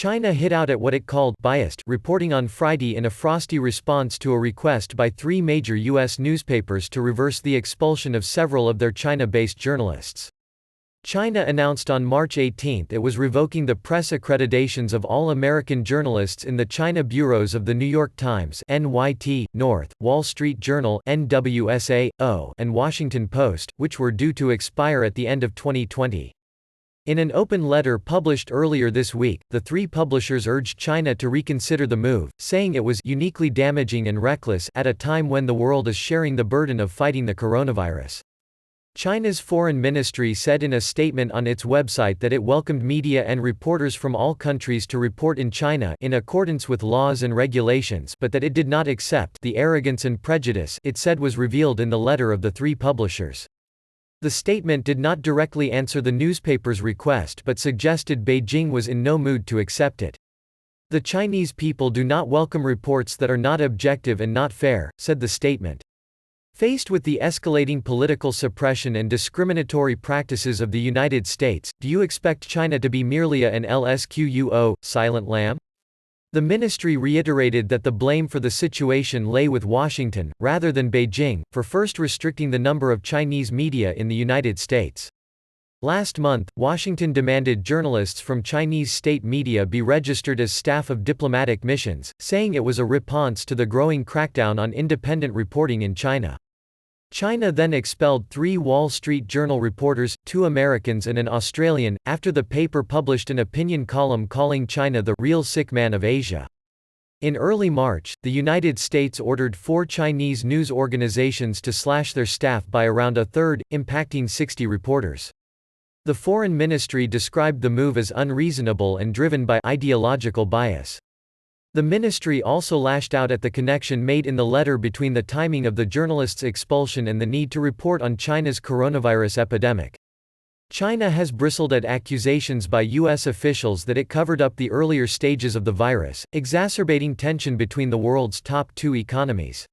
China hit out at what it called biased reporting on Friday in a frosty response to a request by three major U.S. newspapers to reverse the expulsion of several of their China-based journalists. China announced on March 18 it was revoking the press accreditations of all American journalists in the China bureaus of The New York Times (NYT), North, Wall Street Journal (NWSA), and Washington Post, which were due to expire at the end of 2020. In an open letter published earlier this week, the three publishers urged China to reconsider the move, saying it was uniquely damaging and reckless at a time when the world is sharing the burden of fighting the coronavirus. China's foreign ministry said in a statement on its website that it welcomed media and reporters from all countries to report in China in accordance with laws and regulations, but that it did not accept the arrogance and prejudice it said was revealed in the letter of the three publishers. The statement did not directly answer the newspaper's request but suggested Beijing was in no mood to accept it. "The Chinese people do not welcome reports that are not objective and not fair," said the statement. Faced with the escalating political suppression and discriminatory practices of the United States, do you expect China to be merely an LSQUO, silent lamb? The ministry reiterated that the blame for the situation lay with Washington, rather than Beijing, for first restricting the number of Chinese media in the United States. Last month, Washington demanded journalists from Chinese state media be registered as staff of diplomatic missions, saying it was a response to the growing crackdown on independent reporting in China. China then expelled 3 Wall Street Journal reporters, 2 Americans and an Australian, after the paper published an opinion column calling China the real sick man of Asia. In early March, the United States ordered 4 Chinese news organizations to slash their staff by around a third, impacting 60 reporters. The Foreign Ministry described the move as unreasonable and driven by ideological bias. The ministry also lashed out at the connection made in the letter between the timing of the journalists' expulsion and the need to report on China's coronavirus epidemic. China has bristled at accusations by U.S. officials that it covered up the earlier stages of the virus, exacerbating tension between the world's top 2 economies.